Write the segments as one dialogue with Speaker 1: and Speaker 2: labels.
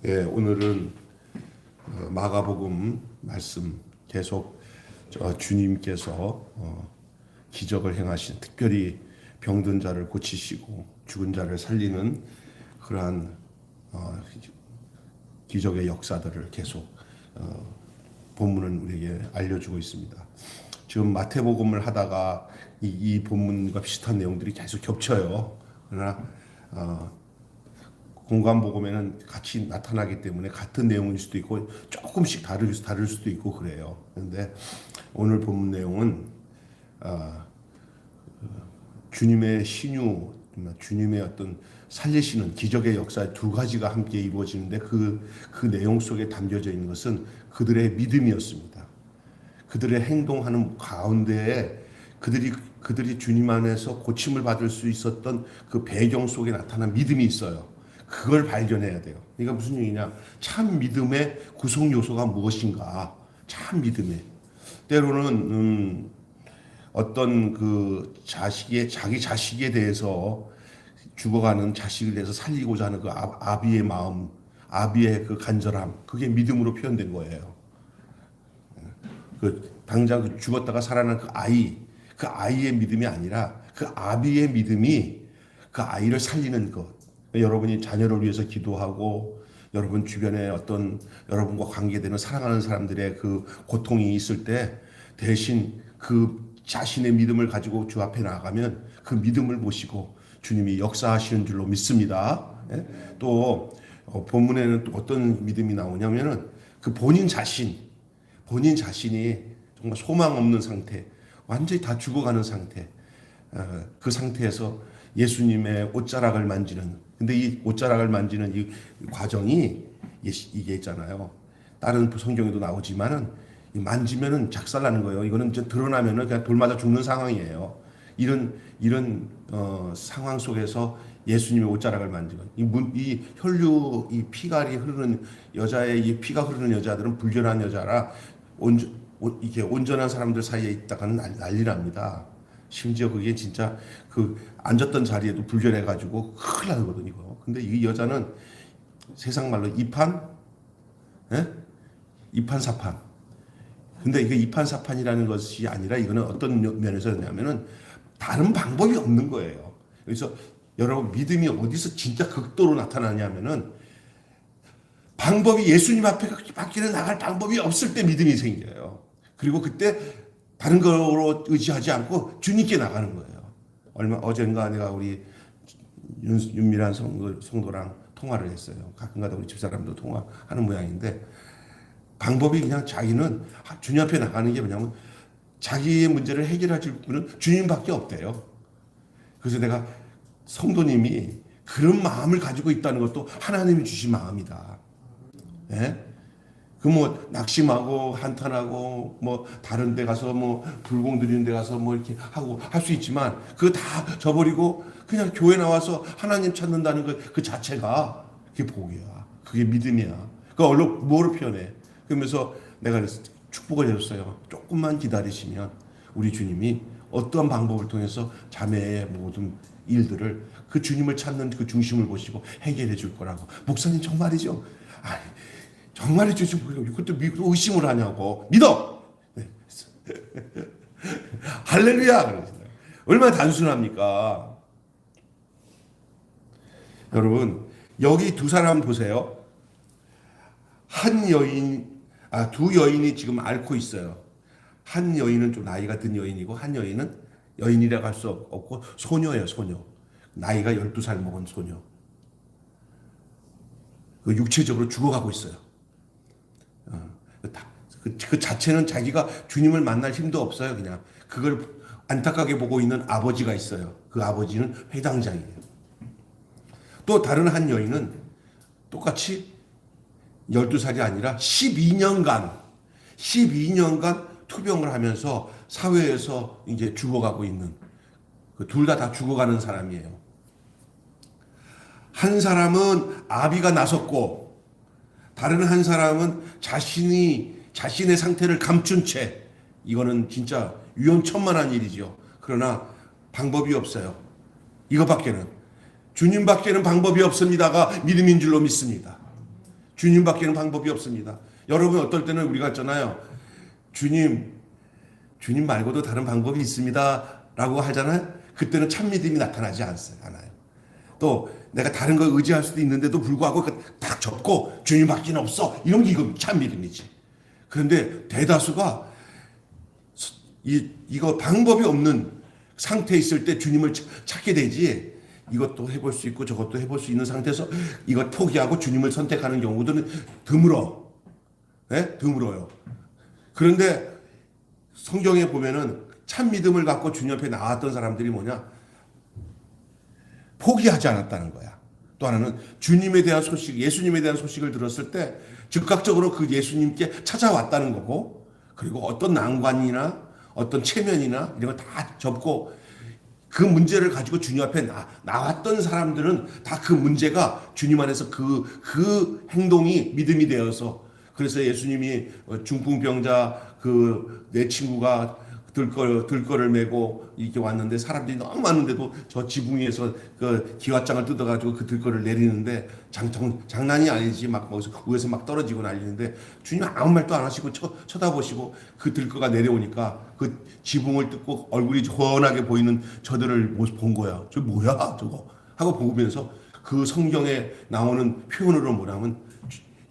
Speaker 1: 예, 오늘은 마가복음 말씀 계속 주님께서 기적을 행하신, 특별히 병든 자를 고치시고 죽은 자를 살리는 그러한 기적의 역사들을 계속 본문은 우리에게 알려주고 있습니다. 지금 마태복음을 하다가 이 본문과 비슷한 내용들이 계속 겹쳐요. 그러나 공관복음에는 같이 나타나기 때문에 같은 내용일 수도 있고 조금씩 다를 수도 있고 그래요. 그런데 오늘 본문 내용은 주님의 신유, 주님의 어떤 살리시는 기적의 역사 두 가지가 함께 이루어지는데 그 내용 속에 담겨져 있는 것은 그들의 믿음이었습니다. 그들의 행동하는 가운데에 그들이 주님 안에서 고침을 받을 수 있었던 그 배경 속에 나타난 믿음이 있어요. 그걸 발견해야 돼요. 그러니까 무슨 얘기냐? 참 믿음의 구성 요소가 무엇인가? 참 믿음의 때로는 어떤 그 자기 자식에 대해서 죽어가는 자식에 대해서 살리고자 하는 그 아비의 마음, 아비의 그 간절함, 그게 믿음으로 표현된 거예요. 당장 죽었다가 살아난 그 아이의 믿음이 아니라 그 아비의 믿음이 그 아이를 살리는 것. 여러분이 자녀를 위해서 기도하고 여러분 주변에 어떤 여러분과 관계되는 사랑하는 사람들의 그 고통이 있을 때 대신 그 자신의 믿음을 가지고 주 앞에 나아가면 그 믿음을 모시고 주님이 역사하시는 줄로 믿습니다. 또 본문에는 또 어떤 믿음이 나오냐면은 그 본인 자신이 정말 소망 없는 상태, 완전히 다 죽어가는 상태, 그 상태에서 예수님의 옷자락을 만지는, 근데 이 옷자락을 만지는 이 과정이 이게 있잖아요. 다른 성경에도 나오지만은 만지면은 작살나는 거예요. 이거는 이제 드러나면은 그냥 돌 맞아 죽는 상황이에요. 이런 상황 속에서 예수님의 옷자락을 만지고 이 혈류, 이 피갈이 흐르는 여자의 이 피가 흐르는 여자들은 불결한 여자라 이게 온전한 사람들 사이에 있다가는 난리 납니다. 심지어 그게 진짜 그 앉았던 자리에도 불결해가지고 큰일 나거든요. 이거. 근데 이 여자는 세상 말로 이판사판. 근데 이게 이판사판이라는 것이 아니라 이거는 어떤 면에서냐면은 다른 방법이 없는 거예요. 그래서 여러분 믿음이 어디서 진짜 극도로 나타나냐면은 방법이 예수님 앞에 밖에는 나갈 방법이 없을 때 믿음이 생겨요. 그리고 그때 다른 거로 의지하지 않고 주님께 나가는 거예요. 어젠가 내가 우리 윤미란 성도랑 통화를 했어요. 가끔가다 우리 집사람도 통화하는 모양인데 방법이 그냥 자기는 주님 앞에 나가는 게 뭐냐면 자기의 문제를 해결할 분은 주님밖에 없대요. 그래서 내가 성도님이 그런 마음을 가지고 있다는 것도 하나님이 주신 마음이다. 예? 그 뭐 낙심하고 한탄하고 뭐 다른 데 가서 뭐 불공 드리는 데 가서 뭐 이렇게 하고 할 수 있지만 그거 다 저버리고 그냥 교회 나와서 하나님 찾는다는 그 자체가 그게 복이야. 그게 믿음이야. 그 얼른 뭐로 표현해? 그러면서 내가 축복을 해줬어요. 조금만 기다리시면 우리 주님이 어떠한 방법을 통해서 자매의 모든 일들을 그 주님을 찾는 그 중심을 보시고 해결해 줄 거라고. 목사님 정말이죠? 아니, 정말이죠? 그것도 의심을 하냐고. 믿어! 네. 할렐루야! 얼마나 단순합니까? 여러분, 여기 두 사람 보세요. 두 여인이 지금 앓고 있어요. 한 여인은 좀 나이가 든 여인이고, 한 여인은 여인이라고 할 수 없고, 소녀예요, 소녀. 나이가 12살 먹은 소녀. 그 육체적으로 죽어가고 있어요. 그 자체는 자기가 주님을 만날 힘도 없어요, 그냥. 그걸 안타깝게 보고 있는 아버지가 있어요. 그 아버지는 회당장이에요. 또 다른 한 여인은 똑같이 12살이 아니라 12년간 투병을 하면서 사회에서 이제 죽어가고 있는, 둘 다 죽어가는 사람이에요. 한 사람은 아비가 나섰고, 다른 한 사람은 자신의 상태를 감춘 채, 이거는 진짜 위험천만한 일이죠. 그러나 방법이 없어요. 이거밖에는. 주님밖에는 방법이 없습니다가 믿음인 줄로 믿습니다. 주님밖에는 방법이 없습니다. 여러분 어떨 때는 우리가 있잖아요. 주님 말고도 다른 방법이 있습니다. 라고 하잖아요. 그때는 참 믿음이 나타나지 않아요. 또 내가 다른 걸 의지할 수도 있는데도 불구하고 딱 접고 주님밖에는 없어. 이런 게 이거 참 믿음이지. 그런데 대다수가 이거 방법이 없는 상태에 있을 때 주님을 찾게 되지, 이것도 해볼 수 있고 저것도 해볼 수 있는 상태에서 이걸 포기하고 주님을 선택하는 경우들은 드물어. 네? 드물어요. 그런데 성경에 보면은 참 믿음을 갖고 주님 앞에 나왔던 사람들이 뭐냐? 포기하지 않았다는 거야. 또 하나는 주님에 대한 소식, 예수님에 대한 소식을 들었을 때 즉각적으로 그 예수님께 찾아왔다는 거고, 그리고 어떤 난관이나 어떤 체면이나 이런 걸 다 접고 그 문제를 가지고 주님 앞에 나왔던 사람들은 다 그 문제가 주님 안에서 그 행동이 믿음이 되어서, 그래서 예수님이 중풍병자 내 친구가 들거를 메고 이렇게 왔는데 사람들이 너무 많은데도 저 지붕 위에서 그 기왓장을 뜯어가지고 그 들거를 내리는데 장난이 아니지, 막 위에서 막 떨어지고 난리는데 주님 아무 말도 안 하시고 쳐다보시고 그 들거가 내려오니까 그 지붕을 뜯고 얼굴이 훤하게 보이는 저들을 본 거야. 저 뭐야 저거 하고 보면서 그 성경에 나오는 표현으로 뭐냐면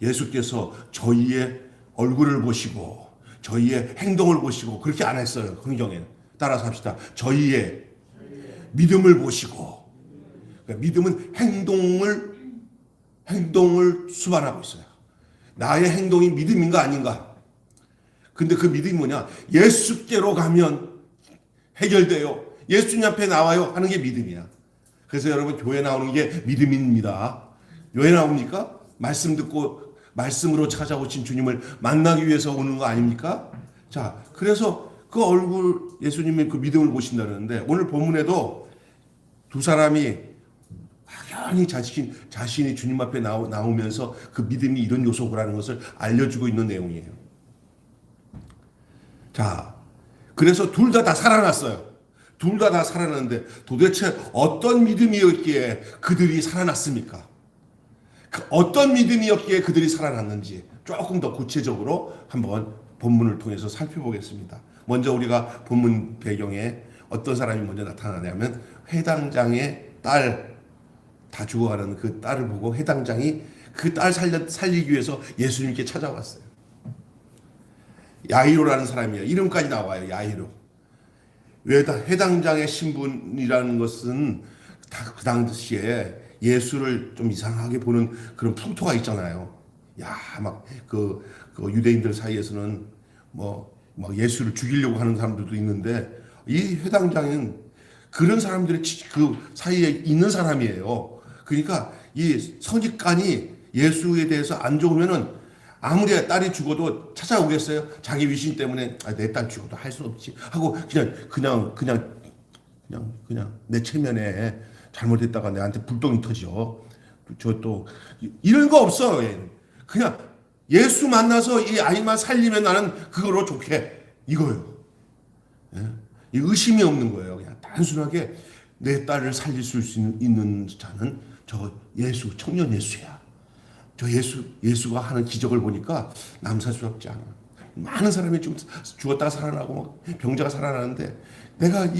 Speaker 1: 예수께서 저희의 얼굴을 보시고 저희의 행동을 보시고 그렇게 안 했어요. 성경에는. 따라서 합시다. 저희의 믿음을 보시고. 그러니까 믿음은 행동을 수반하고 있어요. 나의 행동이 믿음인가 아닌가. 근데 그 믿음이 뭐냐? 예수께로 가면 해결돼요. 예수님 앞에 나와요 하는 게 믿음이야. 그래서 여러분 교회 나오는 게 믿음입니다. 왜 나옵니까? 말씀 듣고 말씀으로 찾아오신 주님을 만나기 위해서 오는 거 아닙니까? 자, 그래서 그 얼굴 예수님의 그 믿음을 보신다는데 오늘 본문에도 두 사람이 막연히 자신이 주님 앞에 나오면서 그 믿음이 이런 요소라는 것을 알려주고 있는 내용이에요. 자, 그래서 둘 다 살아났어요. 둘 다 살아났는데 도대체 어떤 믿음이었기에 그들이 살아났습니까? 어떤 믿음이었기에 그들이 살아났는지 조금 더 구체적으로 한번 본문을 통해서 살펴보겠습니다. 먼저 우리가 본문 배경에 어떤 사람이 먼저 나타나냐면 회당장의 딸, 다 죽어가는 그 딸을 보고 회당장이 그 딸 살리기 위해서 예수님께 찾아왔어요. 야이로라는 사람이에요. 이름까지 나와요. 야이로. 회당장의 신분이라는 것은 그 당시에 예수를 좀 이상하게 보는 그런 풍토가 있잖아요. 야, 그 유대인들 사이에서는 예수를 죽이려고 하는 사람들도 있는데 이 회당장은 그런 사람들의 그 사이에 있는 사람이에요. 그러니까 이 선입관이 예수에 대해서 안 좋으면은 아무리 딸이 죽어도 찾아오겠어요? 자기 위신 때문에 내 딸 죽어도 할 수 없지 하고 그냥 내 체면에 잘못했다가 내한테 불똥이 터져. 저 또 이런 거 없어. 그냥 예수 만나서 이 아이만 살리면 나는 그걸로 좋게 이거예요. 이 의심이 없는 거예요. 그냥 단순하게 내 딸을 살릴 수 있는 자는 저 예수, 청년 예수야. 저 예수가 하는 기적을 보니까 남사스럽지 않아. 많은 사람이 좀 죽었다가 살아나고 병자가 살아나는데 내가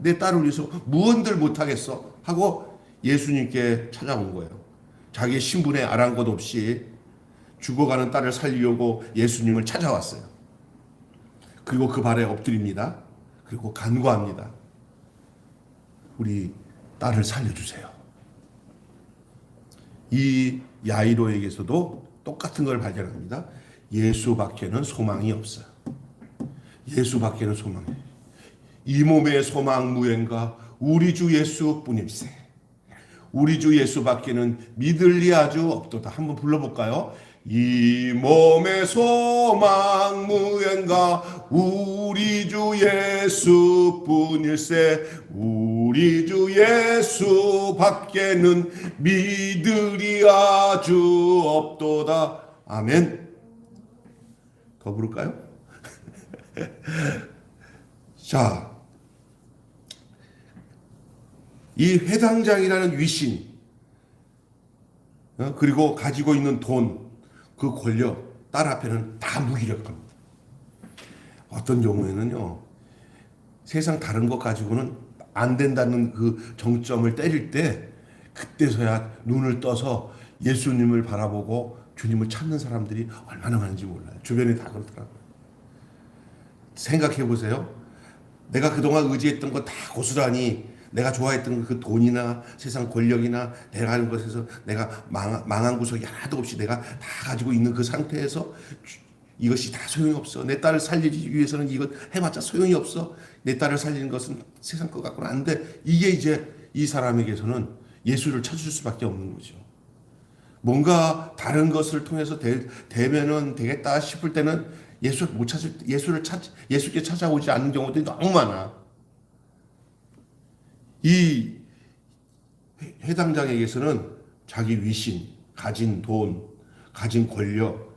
Speaker 1: 내 딸을 위해서 무언들 못하겠어 하고 예수님께 찾아온 거예요. 자기 신분에 아랑곳 없이 죽어가는 딸을 살리려고 예수님을 찾아왔어요. 그리고 그 발에 엎드립니다. 그리고 간구합니다. 우리 딸을 살려주세요. 이 야이로에게서도 똑같은 걸 발견합니다. 예수밖에는 소망이 없어요. 예수밖에는 소망이. 이 몸의 소망 무엔가 우리 주 예수뿐일세. 우리 주 예수밖에는 믿을 리 아주 없도다. 한번 불러볼까요? 이 몸의 소망 무엔가 우리 주 예수뿐일세. 우리 주 예수밖에는 믿으리 아주 없도다. 아멘. 더 부를까요? 자, 이 회당장이라는 위신, 그리고 가지고 있는 돈, 그 권력, 딸 앞에는 다 무기력합니다. 어떤 경우에는요, 세상 다른 것 가지고는 안 된다는 그 정점을 때릴 때, 그때서야 눈을 떠서 예수님을 바라보고 주님을 찾는 사람들이 얼마나 많은지 몰라요. 주변에 다 그렇더라고요. 생각해 보세요. 내가 그동안 의지했던 거 다 고스란히, 내가 좋아했던 그 돈이나 세상 권력이나 내가 하는 것에서 내가 망한 구석이 하나도 없이 내가 다 가지고 있는 그 상태에서 이것이 다 소용이 없어. 내 딸을 살리기 위해서는 이것 해봤자 소용이 없어. 내 딸을 살리는 것은 세상 것 같고는 안 돼. 이게 이제 이 사람에게서는 예수를 찾을 수밖에 없는 거죠. 뭔가 다른 것을 통해서 되면은 되겠다 싶을 때는 예수께 찾아오지 않는 경우들이 너무 많아. 이 해당장에게서는 자기 위신, 가진 돈, 가진 권력,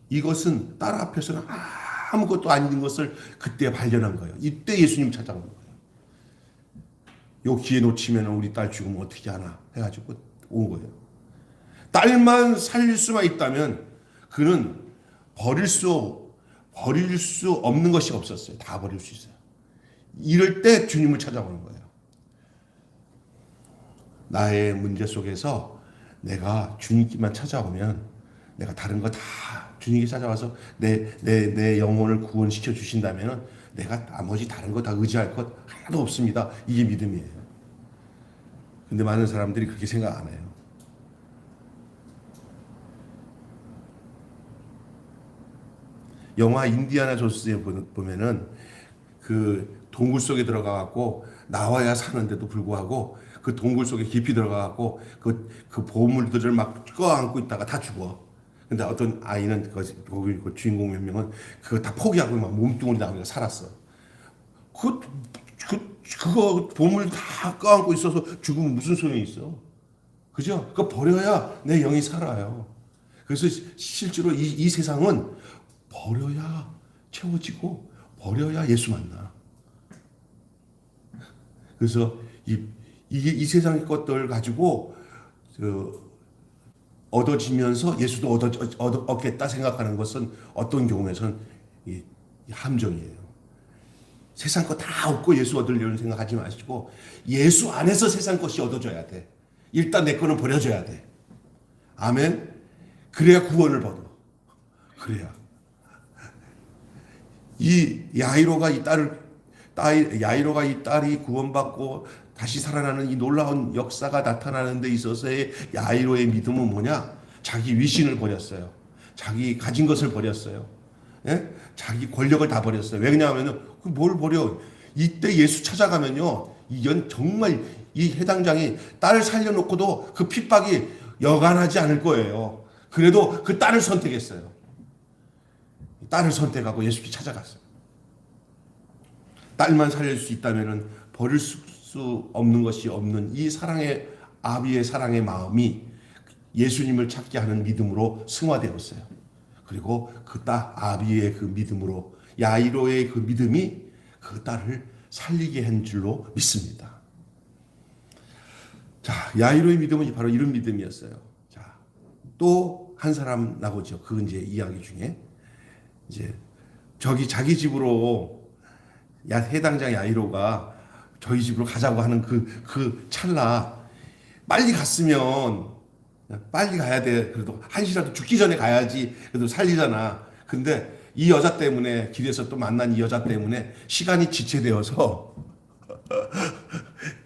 Speaker 1: 이것은 딸 앞에서는 아무것도 아닌 것을 그때 발견한 거예요. 이때 예수님 찾아온 거예요. 요 기회 놓치면 우리 딸 죽으면 어떻게 하나 해가지고 온 거예요. 딸만 살릴 수만 있다면 그는 버릴 수 없는 것이 없었어요. 다 버릴 수 있어요. 이럴 때 주님을 찾아오는 거예요. 나의 문제 속에서 내가 주님께만 찾아오면 내가 다른 거 다 주님께 찾아와서 내 영혼을 구원시켜 주신다면 내가 나머지 다른 거 다 의지할 것 하나도 없습니다. 이게 믿음이에요. 근데 많은 사람들이 그렇게 생각 안 해요. 영화 인디아나 존스에 보면은 그 동굴 속에 들어가갖고 나와야 사는데도 불구하고 그 동굴 속에 깊이 들어가갖고 그 보물들을 막 껴안고 있다가 다 죽어. 근데 어떤 아이는 거기 그 주인공 몇 명은 그거 다 포기하고 막 몸뚱어리 나오니까 살았어. 그거 보물 다 껴안고 있어서 죽으면 무슨 소용이 있어? 그죠? 그거 버려야 내 영이 살아요. 그래서 실제로 이 세상은 버려야 채워지고 버려야 예수 만나. 그래서 이 세상의 것들 가지고 얻어지면서 예수도 얻겠다 생각하는 것은 어떤 경우에선 함정이에요. 세상 거 다 얻고 예수 얻으려는 생각하지 마시고 예수 안에서 세상 것이 얻어져야 돼. 일단 내 거는 버려져야 돼. 아멘. 그래야 구원을 받아. 그래야. 야이로가 이 딸이 구원받고 다시 살아나는 이 놀라운 역사가 나타나는 데 있어서의 야이로의 믿음은 뭐냐? 자기 위신을 버렸어요. 자기 가진 것을 버렸어요. 예? 자기 권력을 다 버렸어요. 왜냐하면 뭘 버려? 이때 예수 찾아가면요. 정말 이 해당장이 딸을 살려놓고도 그 핍박이 여간하지 않을 거예요. 그래도 그 딸을 선택했어요. 딸을 선택하고 예수께 찾아갔어요. 딸만 살릴 수 있다면 버릴 수 없는 것이 없는 이 사랑의 아비의 사랑의 마음이 예수님을 찾게 하는 믿음으로 승화되었어요. 그리고 그 딸 아비의 그 믿음으로 야이로의 그 믿음이 그 딸을 살리게 한 줄로 믿습니다. 자, 야이로의 믿음은 바로 이런 믿음이었어요. 자, 또 한 사람 나오죠. 그 이제 이야기 중에 이제 자기 집으로 해당장 야이로가 저희 집으로 가자고 하는 그 찰나 빨리 갔으면 빨리 가야 돼. 그래도 한시라도 죽기 전에 가야지. 그래도 살리잖아. 근데 이 여자 때문에 길에서 또 만난 이 여자 때문에 시간이 지체되어서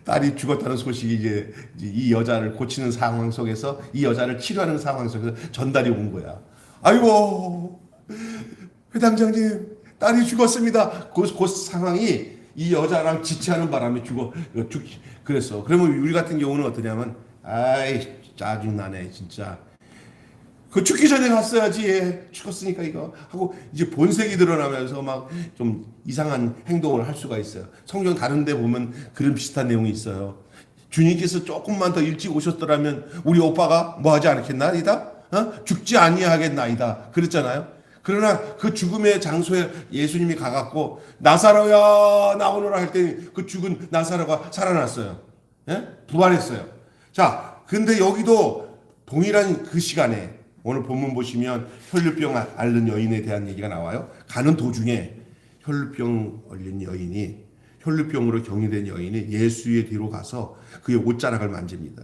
Speaker 1: 딸이 죽었다는 소식이 이제 이 여자를 고치는 상황 속에서 이 여자를 치료하는 상황 속에서 전달이 온 거야. 아이고 회장장님 딸이 죽었습니다. 그 상황이 이 여자랑 지체하는 바람에 그랬어. 그러면 우리 같은 경우는 어떠냐면 아이 짜증나네 진짜. 그 죽기 전에 갔어야지. 죽었으니까 이거 하고 이제 본색이 드러나면서 막 좀 이상한 행동을 할 수가 있어요. 성경 다른 데 보면 그런 비슷한 내용이 있어요. 주님께서 조금만 더 일찍 오셨더라면 우리 오빠가 뭐 하지 않겠나이다? 죽지 아니하겠나이다. 그랬잖아요. 그러나 그 죽음의 장소에 예수님이 가갖고 나사로야 나오너라 할 때 그 죽은 나사로가 살아났어요. 예? 부활했어요. 자, 근데 여기도 동일한 그 시간에 오늘 본문 보시면 혈루병 앓는 여인에 대한 얘기가 나와요. 가는 도중에 혈루병 걸린 여인이, 혈루병으로 격리된 여인이 예수의 뒤로 가서 그의 옷자락을 만집니다.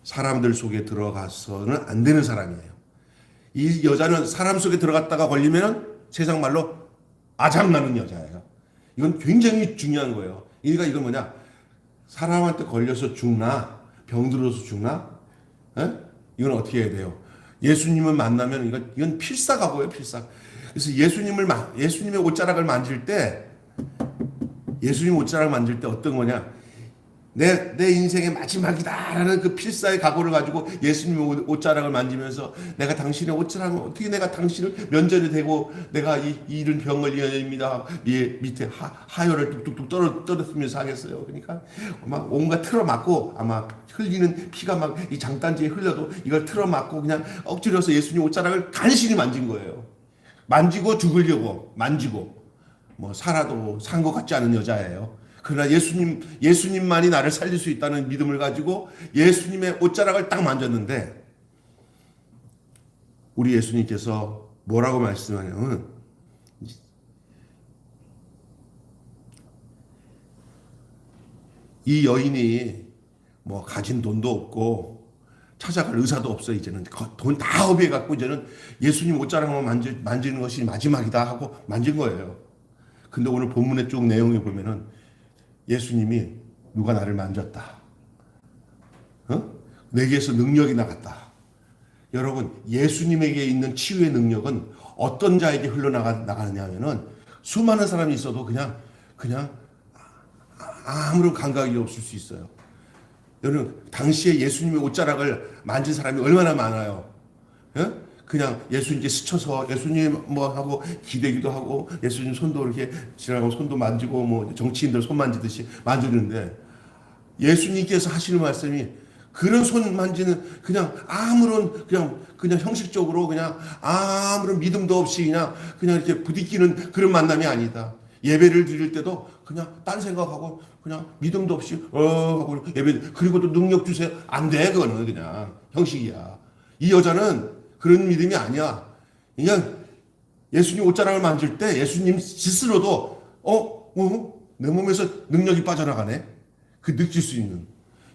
Speaker 1: 사람들 속에 들어가서는 안 되는 사람이에요. 이 여자는 사람 속에 들어갔다가 걸리면 세상 말로 아장나는 여자예요. 이건 굉장히 중요한 거예요. 그러니까 이건 뭐냐? 사람한테 걸려서 죽나? 병들어서 죽나? 에? 이건 어떻게 해야 돼요? 예수님을 만나면 이건 필사각오예요, 필사. 그래서 예수님의 옷자락을 만질 때, 예수님 옷자락을 만질 때 어떤 거냐? 내 인생의 마지막이다라는 그 필사의 각오를 가지고 예수님의 옷자락을 만지면서 내가 당신의 옷자락을 어떻게 내가 당신을 면전에 대고 내가 이런 병을 이어냅니다. 밑에 하혈을 뚝뚝뚝 떨어뜨리면서 하겠어요. 그러니까 막 온갖 틀어맞고 아마 흘리는 피가 막 이 장단지에 흘려도 이걸 틀어맞고 그냥 억지로서 예수님 옷자락을 간신히 만진 거예요. 만지고 죽으려고 만지고 뭐 살아도 산 것 같지 않은 여자예요. 그러나 예수님만이 나를 살릴 수 있다는 믿음을 가지고 예수님의 옷자락을 딱 만졌는데 우리 예수님께서 뭐라고 말씀하냐면 이 여인이 뭐 가진 돈도 없고 찾아갈 의사도 없어. 이제는 돈 다 허비해 갖고 이제는 예수님 옷자락만 만지는 것이 마지막이다 하고 만진 거예요. 근데 오늘 본문의 쭉 내용에 보면은 예수님이 누가 나를 만졌다. 내게서 능력이 나갔다. 여러분, 예수님에게 있는 치유의 능력은 어떤 자에게 흘러나가느냐 하면은 수많은 사람이 있어도 그냥 아무런 감각이 없을 수 있어요. 여러분, 당시에 예수님의 옷자락을 만진 사람이 얼마나 많아요. 그냥 예수님께 스쳐서 예수님 뭐 하고 기대기도 하고 예수님 손도 이렇게 지나가고 손도 만지고 뭐 정치인들 손 만지듯이 만지는데 예수님께서 하시는 말씀이 그런 손 만지는 그냥 아무런 그냥 형식적으로 그냥 아무런 믿음도 없이 그냥 이렇게 부딪히는 그런 만남이 아니다. 예배를 드릴 때도 그냥 딴 생각하고 그냥 믿음도 없이 하고 예배 그리고 또 능력 주세요. 안 돼. 그거는 그냥 형식이야. 이 여자는 그런 믿음이 아니야. 그냥 예수님 옷자락을 만질 때 예수님 스스로도 내 몸에서 능력이 빠져나가네. 그 느낄 수 있는.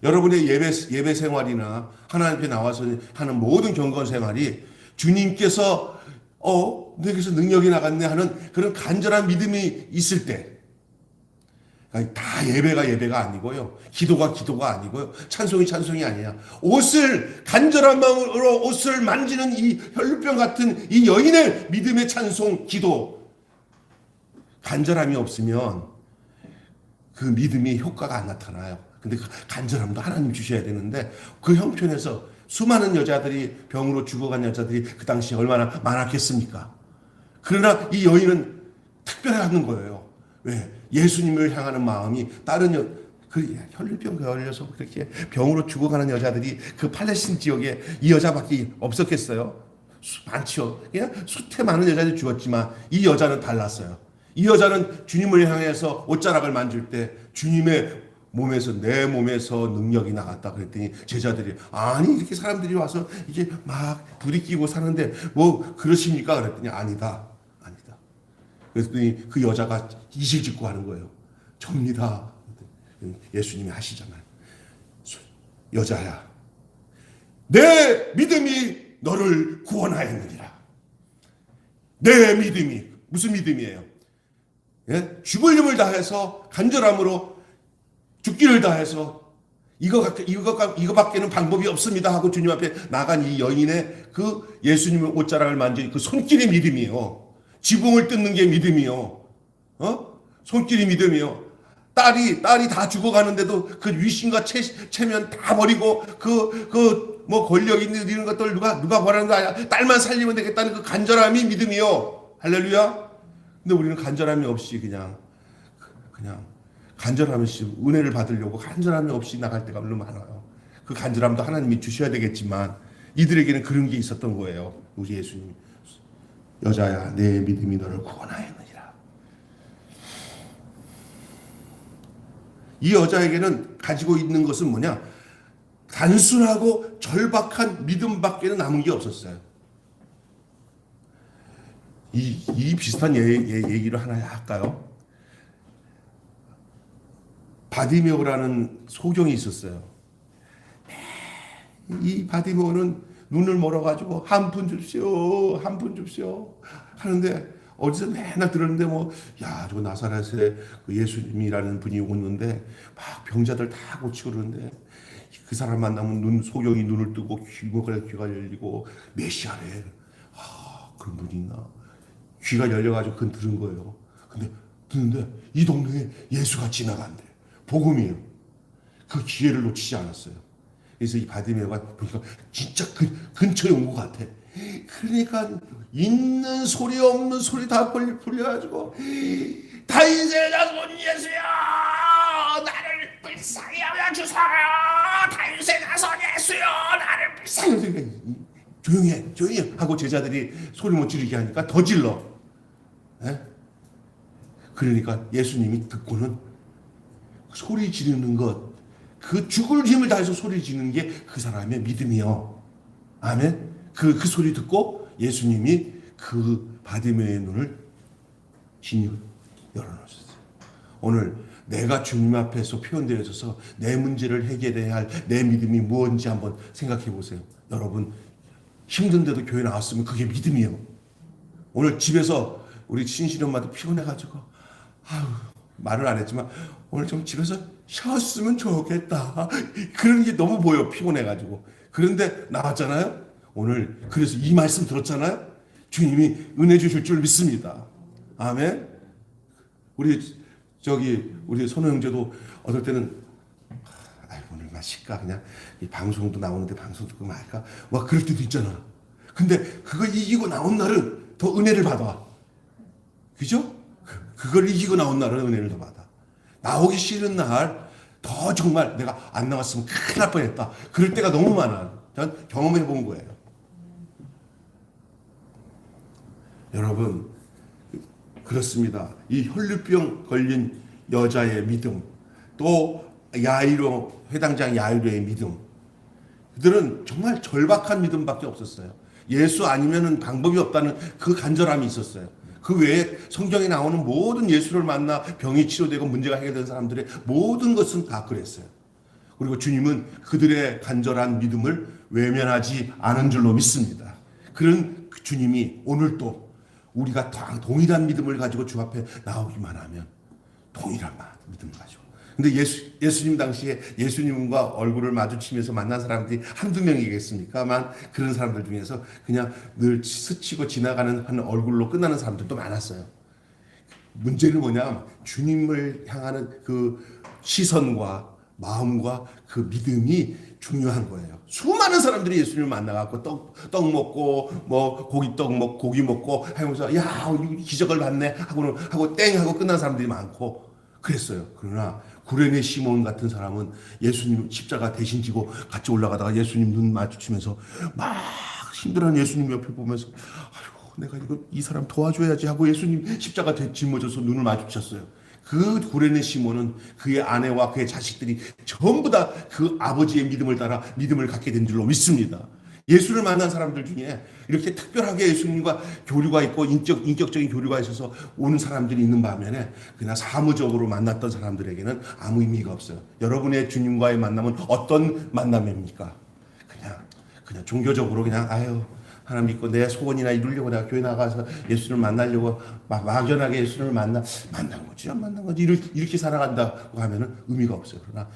Speaker 1: 여러분의 예배 생활이나 하나님 앞에 나와서 하는 모든 경건 생활이 주님께서 내게서 능력이 나갔네 하는 그런 간절한 믿음이 있을 때 다 예배가 아니고요. 기도가 아니고요. 찬송이 아니야. 간절한 마음으로 옷을 만지는 이 혈루병 같은 이 여인의 믿음의 찬송, 기도. 간절함이 없으면 그 믿음이 효과가 안 나타나요. 근데 그 간절함도 하나님 주셔야 되는데 그 형편에서 수많은 여자들이 병으로 죽어간 여자들이 그 당시에 얼마나 많았겠습니까? 그러나 이 여인은 특별한 거예요. 왜? 예수님을 향하는 마음이 다른 그 혈루병 걸려서 그렇게 병으로 죽어가는 여자들이 그 팔레스틴 지역에 이 여자밖에 없었겠어요? 많죠. 그냥 수태 많은 여자들이 죽었지만 이 여자는 달랐어요. 이 여자는 주님을 향해서 옷자락을 만질 때 주님의 내 몸에서 능력이 나갔다 그랬더니 제자들이 아니 이렇게 사람들이 와서 이게 막 부딪히고 사는데 뭐 그러십니까? 그랬더니 아니다. 그랬더니 그 여자가 이실 짓고 하는 거예요. 접니다. 예수님이 하시잖아요. 여자야, 내 믿음이 너를 구원하였느니라. 내 믿음이 무슨 믿음이에요? 예? 죽을 힘을 다해서 간절함으로 죽기를 다해서 이거밖에는 방법이 없습니다 하고 주님 앞에 나간 이 여인의 그 예수님의 옷자락을 만진 그 손길의 믿음이에요. 지붕을 뜯는 게 믿음이요. 손길이 믿음이요. 딸이 다 죽어가는데도 그 위신과 체면 다 버리고 뭐 권력 있는 이런 것들 누가 버리는 거 아니야. 딸만 살리면 되겠다는 그 간절함이 믿음이요. 할렐루야. 근데 우리는 간절함이 없이 그냥 간절함이 없이 은혜를 받으려고 간절함이 없이 나갈 때가 너무 많아요. 그 간절함도 하나님이 주셔야 되겠지만 이들에게는 그런 게 있었던 거예요. 우리 예수님. 여자야, 내 믿음이 너를 구원하였느니라. 이 여자에게는 가지고 있는 것은 뭐냐? 단순하고 절박한 믿음밖에는 남은 게 없었어요. 이 비슷한 얘기를 하나 할까요? 바디메오라는 소경이 있었어요. 이 바디메오는 눈을 멀어가지고 한 푼 줍시오, 한 푼 줍시오 하는데 어디서 맨날 들었는데 저 나사렛에 그 예수님이라는 분이 오는데 막 병자들 다 고치고 그러는데 그 사람 만나면 소경이 눈을 뜨고 귀가 열리고 메시아래. 그런 분이 있나? 귀가 열려가지고 그건 들은 거예요. 근데 듣는데 이 동네에 예수가 지나간대. 복음이에요. 그 기회를 놓치지 않았어요. 그래서 이 바디메오가 보니까 진짜 근처에 온 것 같아. 그러니까 있는 소리 없는 소리 다 불려가지고 다윗의 자손 예수야 나를 불쌍히 하여 주소서. 다윗의 자손 예수야 나를 불쌍히 하여 주소서. 조용히 해 하고 제자들이 소리 못 지르게 하니까 더 질러. 그러니까 예수님이 듣고는 소리 지르는 것, 그 죽을 힘을 다해서 소리 지르는 게 그 사람의 믿음이요. 아멘. 그 소리 듣고 예수님이 그 바디메오의 눈을 진히 열어놓으셨어요. 오늘 내가 주님 앞에서 표현되어져서 내 문제를 해결해야 할 내 믿음이 무엇인지 한번 생각해 보세요. 여러분 힘든데도 교회 나왔으면 그게 믿음이에요. 오늘 집에서 우리 신실이 엄마도 피곤해가지고 말을 안 했지만 오늘 좀 집에서 쉬었으면 좋겠다. 그런 게 너무 보여. 피곤해가지고. 그런데 나왔잖아요. 오늘 그래서 이 말씀 들었잖아요. 주님이 은혜 주실 줄 믿습니다. 아멘. 우리 선호 형제도 어떨 때는 오늘 마실까 그냥 이 방송도 나오는데 방송 듣고 말까 그럴 때도 있잖아. 근데 그거 이기고 나온 날은 더 은혜를 받아. 그죠? 그걸 이기고 나온 날은 은혜를 더 받아. 나오기 싫은 날 더 정말 내가 안 나왔으면 큰일 날 뻔했다. 그럴 때가 너무 많아. 전 경험해 본 거예요. 여러분 그렇습니다. 이 혈류병 걸린 여자의 믿음, 또 회당장 야이로의 믿음, 그들은 정말 절박한 믿음밖에 없었어요. 예수 아니면은 방법이 없다는 그 간절함이 있었어요. 그 외에 성경에 나오는 모든 예수를 만나 병이 치료되고 문제가 해결된 사람들의 모든 것은 다 그랬어요. 그리고 주님은 그들의 간절한 믿음을 외면하지 않은 줄로 믿습니다. 그런 주님이 오늘도 우리가 동일한 믿음을 가지고 주 앞에 나오기만 하면 동일한 믿음을 가지고. 근데 예수님 당시에 예수님과 얼굴을 마주치면서 만난 사람들이 한두 명이겠습니까만 그런 사람들 중에서 그냥 늘 스치고 지나가는 한 얼굴로 끝나는 사람들도 많았어요. 문제는 뭐냐? 주님을 향하는 그 시선과 마음과 그 믿음이 중요한 거예요. 수많은 사람들이 예수님을 만나갖고 떡 먹고 고기떡 먹고 고기 먹고 하면서 기적을 봤네 하고 땡 하고 끝난 사람들이 많고 그랬어요. 그러나 구레네 시몬 같은 사람은 예수님 십자가 대신 지고 같이 올라가다가 예수님 눈 마주치면서 막 힘들어하는 예수님 옆에 보면서 내가 이 사람 도와줘야지 하고 예수님 십자가 짊어져서 눈을 마주쳤어요. 그 구레네 시몬은 그의 아내와 그의 자식들이 전부 다 그 아버지의 믿음을 따라 믿음을 갖게 된 줄로 믿습니다. 예수를 만난 사람들 중에 이렇게 특별하게 예수님과 교류가 있고 인격적인 교류가 있어서 오는 사람들이 있는 반면에 그냥 사무적으로 만났던 사람들에게는 아무 의미가 없어요. 여러분의 주님과의 만남은 어떤 만남입니까? 그냥 종교적으로 그냥 하나 믿고 내 소원이나 이루려고 내가 교회 나가서 예수를 만나려고 막연하게 예수를 만난 거지 안 만난 거지 이렇게 살아간다고 하면은 의미가 없어요. 그러나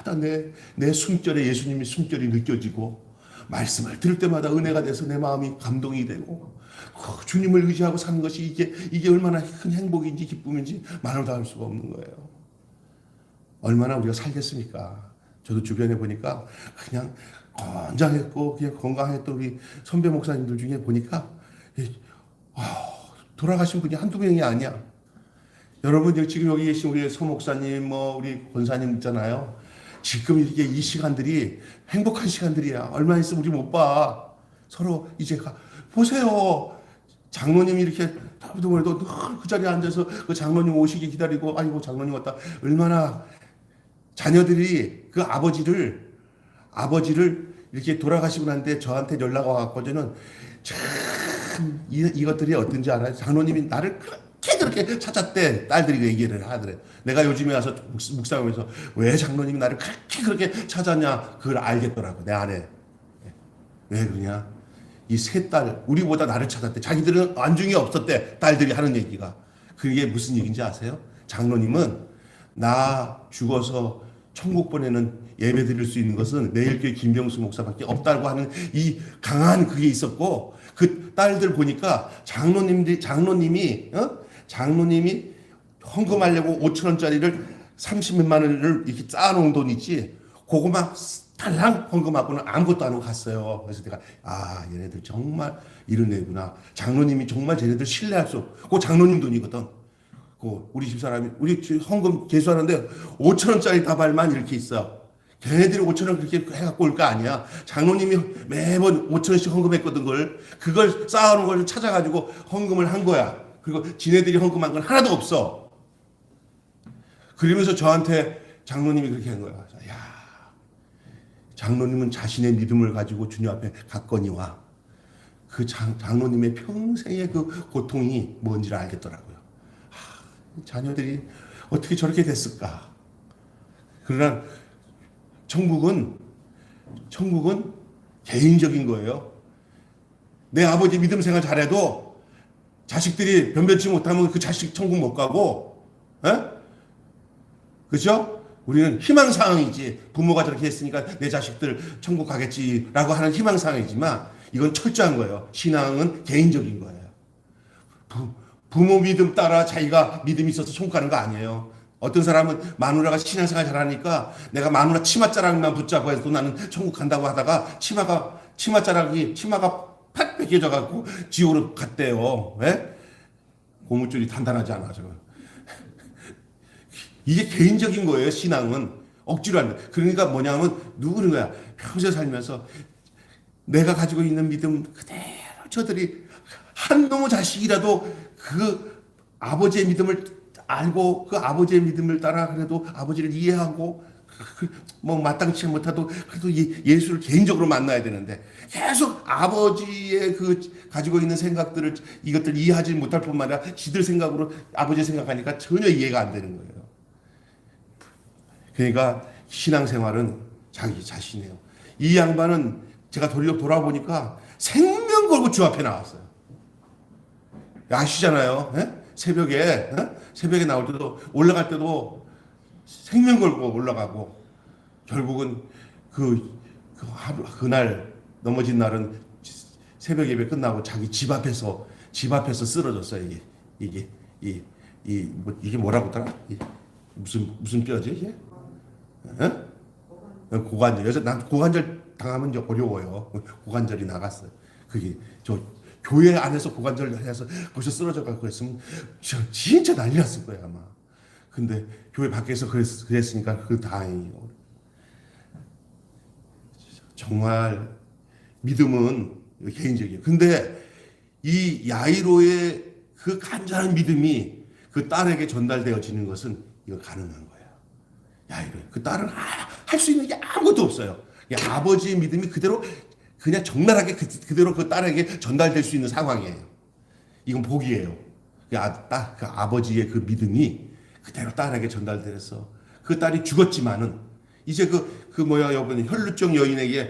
Speaker 1: 날마다 내 숨결에 예수님의 숨결이 느껴지고 말씀을 들을 때마다 은혜가 돼서 내 마음이 감동이 되고 주님을 의지하고 사는 것이 이게 얼마나 큰 행복인지 기쁨인지 말로 다 할 수가 없는 거예요. 얼마나 우리가 살겠습니까? 저도 주변에 보니까 그냥 건장했고 그냥 건강했던 우리 선배 목사님들 중에 보니까 돌아가신 분이 한두 명이 아니야. 여러분 지금 여기 계신 우리 서 목사님 우리 권사님 있잖아요. 지금 이게 이 시간들이 행복한 시간들이야. 얼마 있으면 우리 못 봐. 서로 이제 보세요. 장로님이 이렇게 그래도 늘 그 자리에 앉아서 그 장로님 오시기 기다리고 장로님 왔다. 얼마나 자녀들이 그 아버지를 아버지를 이렇게 돌아가시고 난데 저한테 연락 와갖고는 참 이것들이 어떤지 알아요? 장로님이 나를 그렇게 찾았대. 딸들이 그 얘기를 하더래. 내가 요즘에 와서 묵상하면서 왜 장로님이 나를 그렇게 찾았냐 그걸 알겠더라고 내 안에. 왜 그러냐? 이 세 딸 우리보다 나를 찾았대. 자기들은 안중이 없었대. 딸들이 하는 얘기가. 그게 무슨 얘기인지 아세요? 장로님은 나 죽어서 천국 보내는 예배 드릴 수 있는 것은 매일교회 김병수 목사밖에 없다고 하는 이 강한 그게 있었고, 그 딸들 보니까 장로님이 헌금하려고 5천 원짜리를 30몇만 원을 이렇게 쌓아놓은 돈 있지, 그거 막 달랑 헌금하고는 아무것도 안 하고 갔어요. 그래서 내가 얘네들 정말 이런 애구나. 장로님이 정말 쟤네들 신뢰할 수 없고, 그 장로님 돈이거든. 우리 집사람이 우리 헌금 계수하는데 5천 원짜리 다발만 이렇게 있어. 걔네들이 5천 원 그렇게 해갖고 올 거 아니야. 장로님이 매번 5천 원씩 헌금했거든. 그걸 쌓아놓은 걸 찾아가지고 헌금을 한 거야. 그리고 지네들이 헌금한 건 하나도 없어. 그러면서 저한테 장로님이 그렇게 한 거야. 야, 장로님은 자신의 믿음을 가지고 주님 앞에 갔거니와 그 장로님의 평생의 그 고통이 뭔지를 알겠더라고요. 자녀들이 어떻게 저렇게 됐을까? 그러나 천국은 개인적인 거예요. 내 아버지 믿음 생활 잘해도 자식들이 변변치 못하면 그 자식 천국 못 가고, 그렇죠? 우리는 희망사항이지. 부모가 저렇게 했으니까 내 자식들 천국 가겠지라고 하는 희망사항이지만 이건 철저한 거예요. 신앙은 개인적인 거예요. 부모 믿음 따라 자기가 믿음이 있어서 천국 가는 거 아니에요. 어떤 사람은 마누라가 신앙생활 잘하니까 내가 마누라 치맛자락만 붙잡고 해서 나는 천국 간다고 하다가 치마가 팍 벗겨져갖고 지옥으로 갔대요. 왜? 고무줄이 단단하지 않아서. 이게 개인적인 거예요. 신앙은 억지로 하는. 그러니까 뭐냐면 누구는 거야. 평생 살면서 내가 가지고 있는 믿음 그대로 저들이 한 놈의 자식이라도 그 아버지의 믿음을 알고 그 아버지의 믿음을 따라 그래도 아버지를 이해하고 뭐 마땅치 못해도 그래도 예수를 개인적으로 만나야 되는데 계속 아버지의 그 가지고 있는 생각들을 이것들 이해하지 못할 뿐만 아니라 지들 생각으로 아버지 생각하니까 전혀 이해가 안 되는 거예요. 그러니까 신앙생활은 자기 자신이에요. 이 양반은 제가 돌아보니까 생명 걸고 주 앞에 나왔어요. 아시잖아요. 새벽에 나올 때도 올라갈 때도 생명 걸고 올라가고 결국은 그날 넘어진 날은 새벽 예배 끝나고 자기 집 앞에서 쓰러졌어요. 이게 뭐라고 하더라? 무슨 뼈지 이게? 고관절. 난 고관절 당하면 이제 어려워요. 고관절이 나갔어요. 그게 교회 안에서 고관절 해서 거기서 쓰러져가지고 그랬으면 진짜 난리 났을 거예요 아마. 근데 교회 밖에서 그랬으니까 다행이에요. 정말 믿음은 개인적이에요. 근데 이 야이로의 그 간절한 믿음이 그 딸에게 전달되어지는 것은 이거 가능한 거예요. 야이로 그 딸은 할 수 있는 게 아무것도 없어요. 아버지의 믿음이 그대로 그냥 적나라하게 그대로 그 딸에게 전달될 수 있는 상황이에요. 이건 복이에요. 그 아버지의 그 믿음이 그대로 딸에게 전달돼서 그 딸이 죽었지만은 이제 여러분 혈루증 여인에게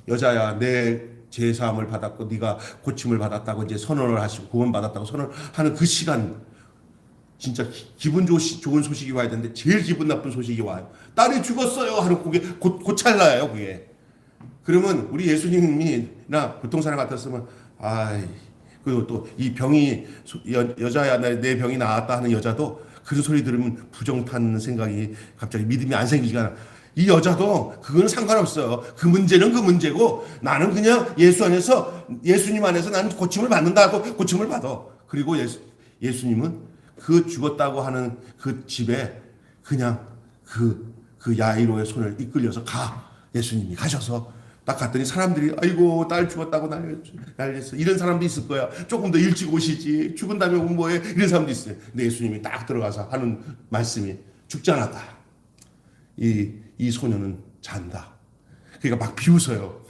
Speaker 1: 여자야 내 제사함을 받았고 네가 고침을 받았다고 이제 선언을 하시고 구원받았다고 선언하는 그 시간 진짜 기분 좋은 소식이 와야 되는데 제일 기분 나쁜 소식이 와요. 딸이 죽었어요 하는 그게 곧 찰나예요 그게. 그러면 우리 예수님이나 보통 사람 같았으면 그리고 또 이 병이 여자야 내 병이 나았다 하는 여자도 그 소리 들으면 부정탄 생각이 갑자기 믿음이 안 생기가. 이 여자도 그거는 상관없어요. 그 문제는 그 문제고 나는 그냥 예수님 안에서 나는 고침을 받는다 하고 고침을 받아. 그리고 예수님은 그 죽었다고 하는 그 집에 그냥 그 야이로의 손을 이끌려서 예수님이 가셔서 딱 갔더니 사람들이 아이고 딸 죽었다고 난리했어. 이런 사람도 있을 거야. 조금 더 일찍 오시지. 죽은 다음에 오면 뭐해. 이런 사람도 있어요. 근데 예수님이 딱 들어가서 하는 말씀이 죽지 않았다. 이 소녀는 잔다. 그러니까 막 비웃어요.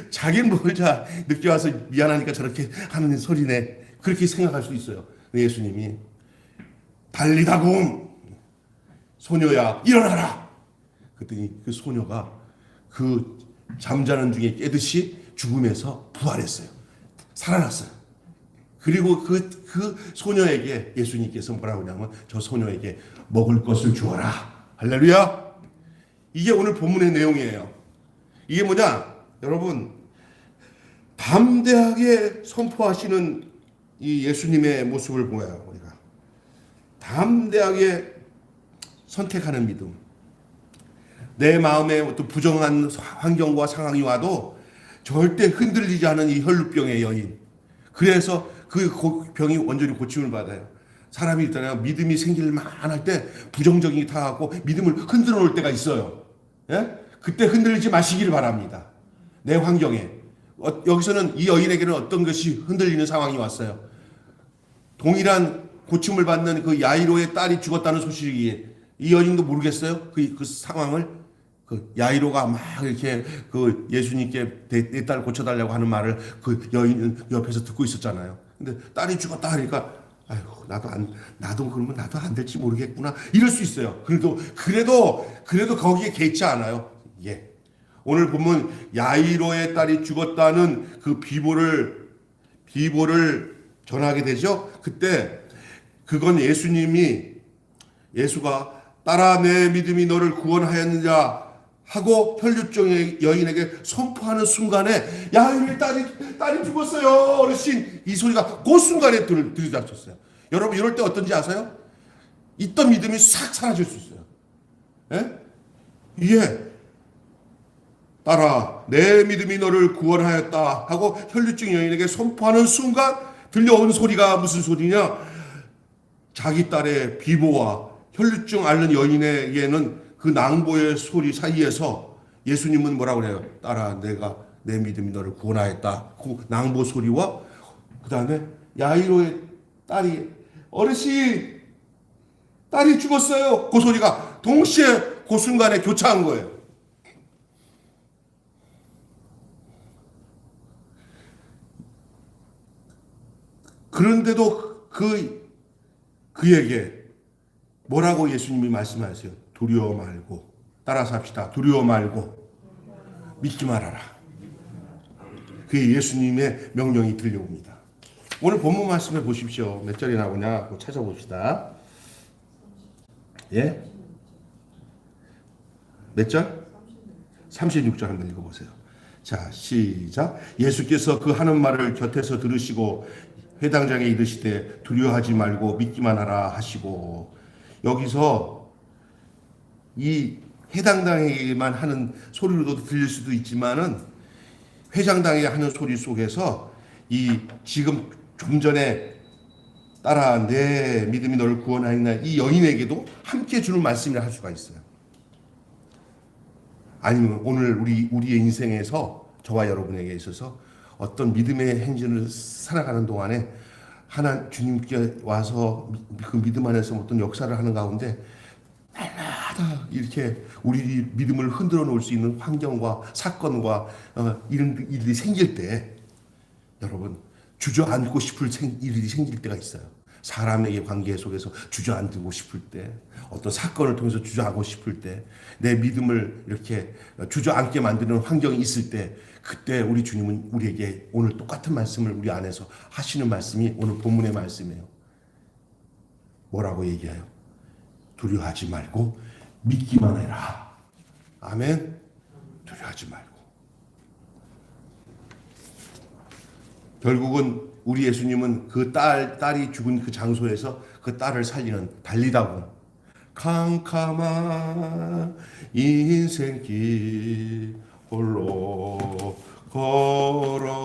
Speaker 1: 자기는 뭘 자 늦게 와서 미안하니까 저렇게 하는 소리네. 그렇게 생각할 수 있어요. 예수님이 달리다굼 소녀야 일어나라. 그랬더니 그 소녀가 그 잠자는 중에 깨듯이 죽음에서 부활했어요. 살아났어요. 그리고 그 소녀에게 예수님께서 뭐라고 하냐면 저 소녀에게 먹을 것을 주어라. 할렐루야. 이게 오늘 본문의 내용이에요. 이게 뭐냐? 여러분, 담대하게 선포하시는 이 예수님의 모습을 보여요. 우리가 담대하게 선택하는 믿음. 내 마음에 어떤 부정한 환경과 상황이 와도 절대 흔들리지 않은 이 혈루병의 여인. 그래서 그 병이 완전히 고침을 받아요. 사람이 있잖아요. 믿음이 생길 만할 때 부정적인 게 타갖고 믿음을 흔들어 놓을 때가 있어요. 예? 그때 흔들리지 마시기를 바랍니다. 내 환경에. 여기서는 이 여인에게는 어떤 것이 흔들리는 상황이 왔어요. 동일한 고침을 받는 그 야이로의 딸이 죽었다는 소식이 이 여인도 모르겠어요. 그 상황을. 그 야이로가 막 이렇게 그 예수님께 내 딸 고쳐달라고 하는 말을 그 여인 옆에서 듣고 있었잖아요. 근데 딸이 죽었다 하니까 아이고 나도 그러면 나도 안 될지 모르겠구나 이럴 수 있어요. 그래도 거기에 개의치 않아요. 예. 오늘 보면 야이로의 딸이 죽었다는 그 비보를 전하게 되죠. 그때 그건 예수가 딸아 내 믿음이 너를 구원하였느냐 하고 혈류증의 여인에게 선포하는 순간에 야이로의 딸이 죽었어요 어르신 이 소리가 그 순간에 들이닥쳤어요. 여러분 이럴 때 어떤지 아세요? 있던 믿음이 싹 사라질 수 있어요. 예? 예. 딸아 내 믿음이 너를 구원하였다 하고 혈류증 여인에게 선포하는 순간 들려온 소리가 무슨 소리냐? 자기 딸의 비보와 혈류증 앓는 여인에게는 그 낭보의 소리 사이에서 예수님은 뭐라고 그래요? 딸아 내 믿음이 너를 구원하였다. 그 낭보 소리와 그 다음에 야이로의 딸이 어르신 딸이 죽었어요. 그 소리가 동시에 그 순간에 교차한 거예요. 그런데도 그에게 뭐라고 예수님이 말씀하세요? 두려워 말고 따라서 합시다. 두려워 말고 믿기 말아라. 그게 예수님의 명령이 들려옵니다. 오늘 본문 말씀해 보십시오. 몇 절이 나오냐 찾아봅시다. 예? 몇 절? 36절 한번 읽어보세요. 자, 시작. 예수께서 그 하는 말을 곁에서 들으시고 회당장에 이르시되 두려워하지 말고 믿기만 하라 하시고, 여기서 이 해당당에게만 하는 소리로도 들릴 수도 있지만은 회장당에 하는 소리 속에서 이 지금 좀 전에 따라 내 믿음이 너를 구원하였나 이 여인에게도 함께 주는 말씀이라 할 수가 있어요. 아니면 오늘 우리의 인생에서 저와 여러분에게 있어서 어떤 믿음의 행진을 살아가는 동안에 주님께 와서 그 믿음 안에서 어떤 역사를 하는 가운데 날마다 이렇게 우리 믿음을 흔들어 놓을 수 있는 환경과 사건과 이런 일이 생길 때 여러분 주저앉고 싶을 일이 생길 때가 있어요. 사람에게 관계 속에서 주저앉고 싶을 때, 어떤 사건을 통해서 주저앉고 싶을 때, 내 믿음을 이렇게 주저앉게 만드는 환경이 있을 때, 그때 우리 주님은 우리에게 오늘 똑같은 말씀을 우리 안에서 하시는 말씀이 오늘 본문의 말씀이에요. 뭐라고 얘기해요? 두려워하지 말고 믿기만 해라. 아멘. 두려워하지 말고. 결국은 우리 예수님은 그 딸이 죽은 그 장소에서 그 딸을 살리는 달리다고 캄캄한 인생길 홀로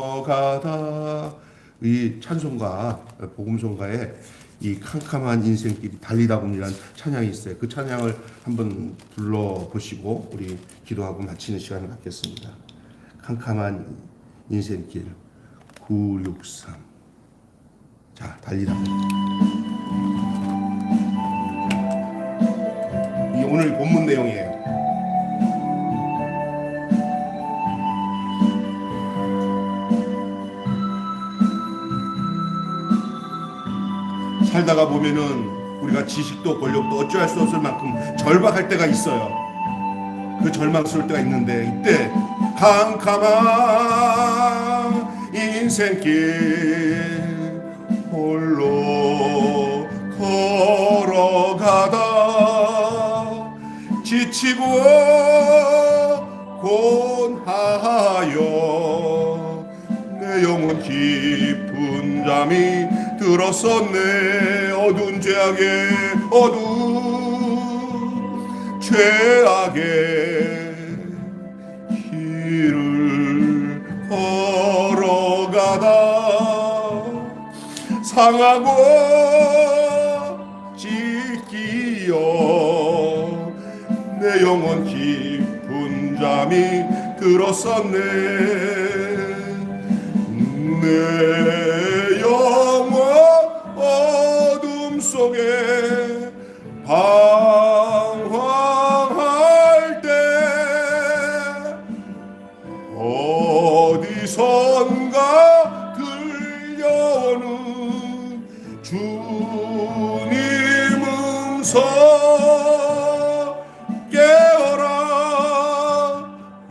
Speaker 1: 걸어가다, 이 찬송가 복음송가에 이 캄캄한 인생길이 달리다군이라는 찬양이 있어요. 그 찬양을 한번 불러보시고 우리 기도하고 마치는 시간을 갖겠습니다. 캄캄한 인생길 963. 자, 달리다. 이게 오늘 본문 내용이에요. 살다가 보면은 우리가 지식도 권력도 어찌할 수 없을 만큼 절박할 때가 있어요. 그 절망스러울 때가 있는데, 이때 캄캄한 인생길 홀로 걸어가다 지치고 곤하여 내 영혼 깊은 잠이 들었었네. 어두운 죄악의 길을 걸어가다 상하고 찢기어 내 영혼 깊은 잠이 들었었네. 내 영혼 어둠 속에 방황할 때 어디선가 들려오는 주님 음성 깨어라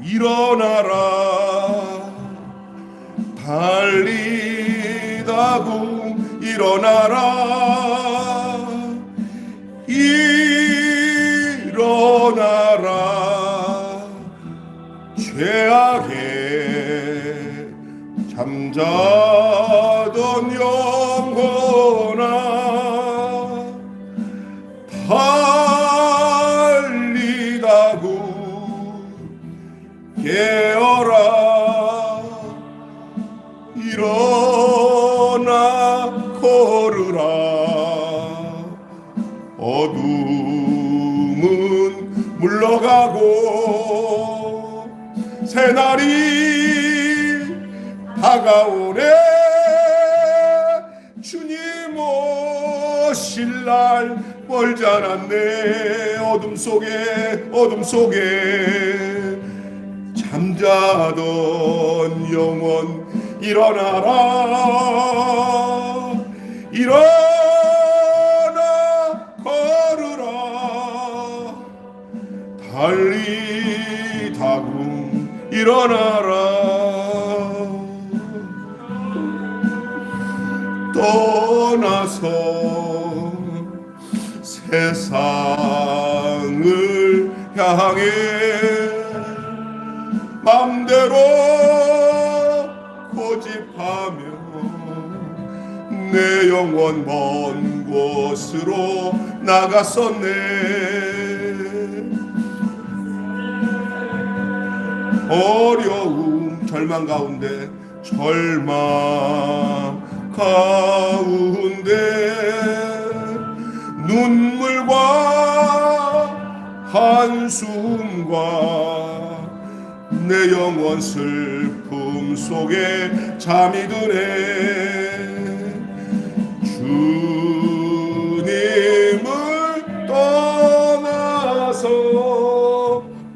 Speaker 1: 일어나라 달리다구 일어나라 일어나라 죄악에 잠자던 영혼아 달리다구 깨어라 일어나 걸으라 어둠은 물러가고 새날이 다가오네. 주님 오실 날 멀지 않았네. 어둠 속에 잠자던 영혼 일어나라 일어나 걸으라 달리다구 일어나라 떠나서 세상을 향해 맘대로 고집하며 내 영혼 먼 곳으로 나갔었네. 어려움 절망 가운데 눈물과 한숨과 내 영혼 슬픔 속에 잠이 드네. 주님을 떠나서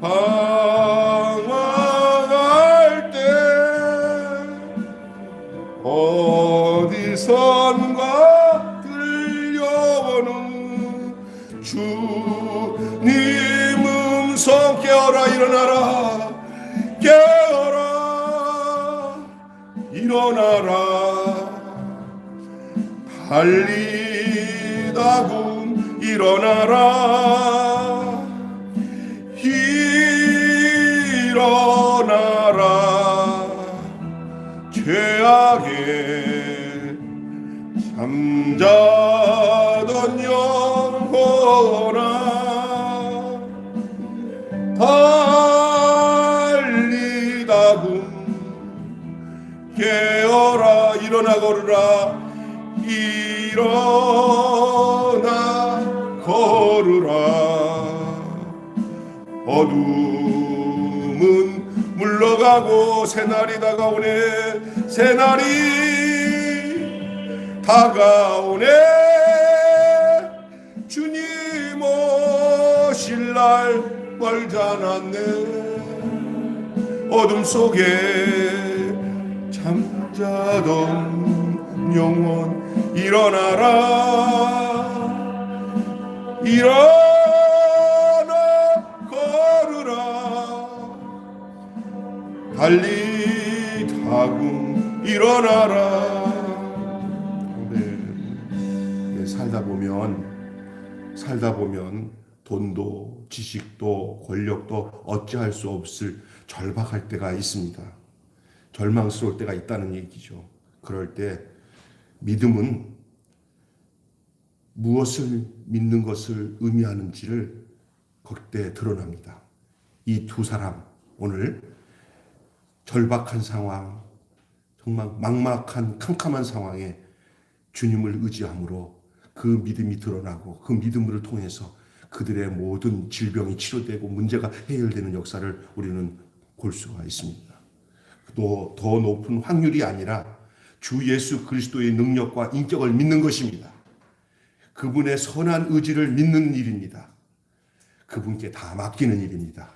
Speaker 1: 방황할 때 어디선가 들려오는 주님 음성 깨어라 일어나라 깨어라 일어나라 달리다군 일어나라 일어나라 죄악에 잠자던 영혼아 달리다군 깨어라 일어나 걸으라 일어나 걸으라 어둠은 물러가고 새날이 다가오네. 새날이 다가오네. 주님 오실 날 멀지 않았네. 어둠 속에 잠자던 영혼 일어나라 일어나 걸으라 달리 타고 일어나라. 네, 살다 보면 돈도 지식도 권력도 어찌할 수 없을 절박할 때가 있습니다. 절망스러울 때가 있다는 얘기죠. 그럴 때 믿음은 무엇을 믿는 것을 의미하는지를 그때 드러납니다. 이 두 사람 오늘 절박한 상황, 정말 막막한 캄캄한 상황에 주님을 의지함으로 그 믿음이 드러나고 그 믿음을 통해서 그들의 모든 질병이 치료되고 문제가 해결되는 역사를 우리는 볼 수가 있습니다. 또 더 높은 확률이 아니라 주 예수 그리스도의 능력과 인격을 믿는 것입니다. 그분의 선한 의지를 믿는 일입니다. 그분께 다 맡기는 일입니다.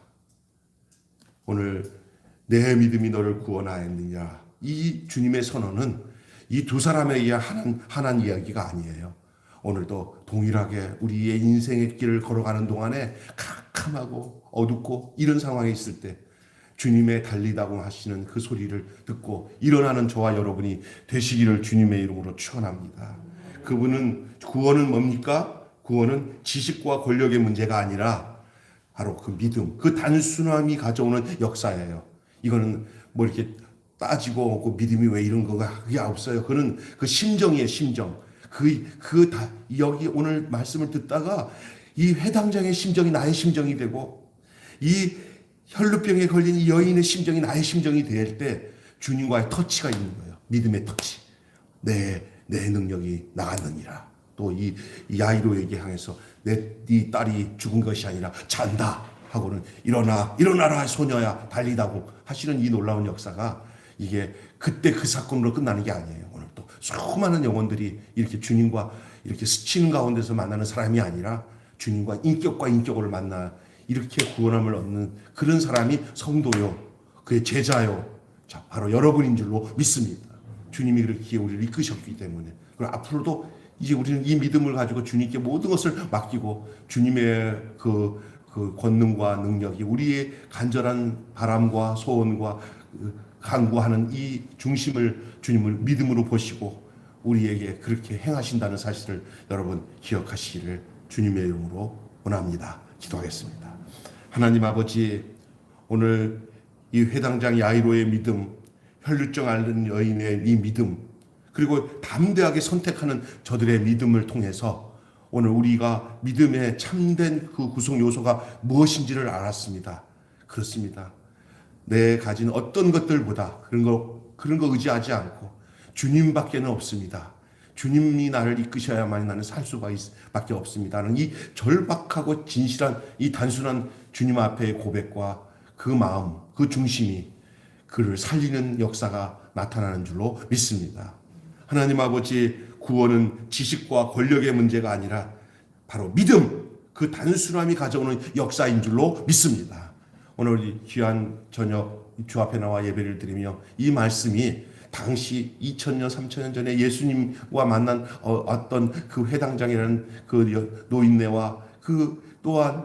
Speaker 1: 오늘 내 믿음이 너를 구원하였느냐, 이 주님의 선언은 이 두 사람에게 한한 이야기가 아니에요. 오늘도 동일하게 우리의 인생의 길을 걸어가는 동안에 캄캄하고 어둡고 이런 상황에 있을 때 주님의 달리다고 하시는 그 소리를 듣고 일어나는 저와 여러분이 되시기를 주님의 이름으로 축원합니다. 그분은 구원은 뭡니까? 구원은 지식과 권력의 문제가 아니라 바로 그 믿음, 그 단순함이 가져오는 역사예요. 이거는 뭐 이렇게 따지고 그 믿음이 왜 이런 거가 그게 없어요. 그는 그 심정이에요, 심정. 여기 오늘 말씀을 듣다가 이 회당장의 심정이 나의 심정이 되고 이 혈루병에 걸린 이 여인의 심정이 나의 심정이 될 때 주님과의 터치가 있는 거예요. 믿음의 터치. 내 능력이 나갔느니라. 또 이 야이로에게 향해서 네 딸이 죽은 것이 아니라 잔다 하고는 일어나라 소녀야 달리다고 하시는 이 놀라운 역사가 이게 그때 그 사건으로 끝나는 게 아니에요. 오늘 또 수많은 영혼들이 이렇게 주님과 이렇게 스치는 가운데서 만나는 사람이 아니라 주님과 인격을 만나 이렇게 구원함을 얻는 그런 사람이 성도요, 그의 제자요, 자 바로 여러분인 줄로 믿습니다. 주님이 그렇게 우리를 이끄셨기 때문에. 그리고 앞으로도 이제 우리는 이 믿음을 가지고 주님께 모든 것을 맡기고 주님의 그 권능과 능력이 우리의 간절한 바람과 소원과 간구하는 이 중심을 주님을 믿음으로 보시고 우리에게 그렇게 행하신다는 사실을 여러분 기억하시기를 주님의 이름으로 원합니다. 기도하겠습니다. 하나님 아버지, 오늘 이 회당장 야이로의 믿음, 혈루증 앓는 여인의 이 믿음, 그리고 담대하게 선택하는 저들의 믿음을 통해서 오늘 우리가 믿음의 참된 그 구성 요소가 무엇인지를 알았습니다. 그렇습니다. 내 가진 어떤 것들보다 그런 거 의지하지 않고 주님밖에는 없습니다. 주님이 나를 이끄셔야만 나는 살 수밖에 없습니다는 이 절박하고 진실한 이 단순한 주님 앞의 고백과 그 마음, 그 중심이 그를 살리는 역사가 나타나는 줄로 믿습니다. 하나님 아버지, 구원은 지식과 권력의 문제가 아니라 바로 믿음, 그 단순함이 가져오는 역사인 줄로 믿습니다. 오늘 귀한 저녁 주 앞에 나와 예배를 드리며 이 말씀이 당시 2000년, 3000년 전에 예수님과 만난 어떤 그 회당장이라는 그 노인네와 그 또한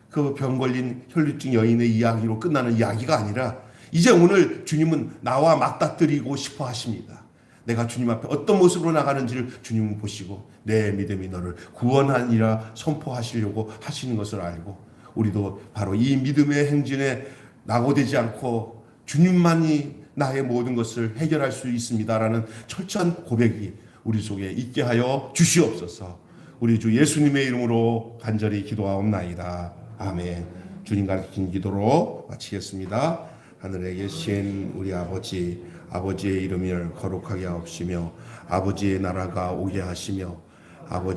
Speaker 1: 그 병 걸린 혈루증 여인의 이야기로 끝나는 이야기가 아니라 이제 오늘 주님은 나와 맞닥뜨리고 싶어 하십니다. 내가 주님 앞에 어떤 모습으로 나가는지를 주님은 보시고 내 믿음이 너를 구원하니라 선포하시려고 하시는 것을 알고 우리도 바로 이 믿음의 행진에 낙오되지 않고 주님만이 나의 모든 것을 해결할 수 있습니다라는 철저한 고백이 우리 속에 있게 하여 주시옵소서. 우리 주 예수님의 이름으로 간절히 기도하옵나이다. 아멘. 주님 가르친 기도로 마치겠습니다. 하늘에 계신 우리 아버지, 아버지의 이름을 거룩하게 하옵시며 아버지의 나라가 오게 하시며 아버지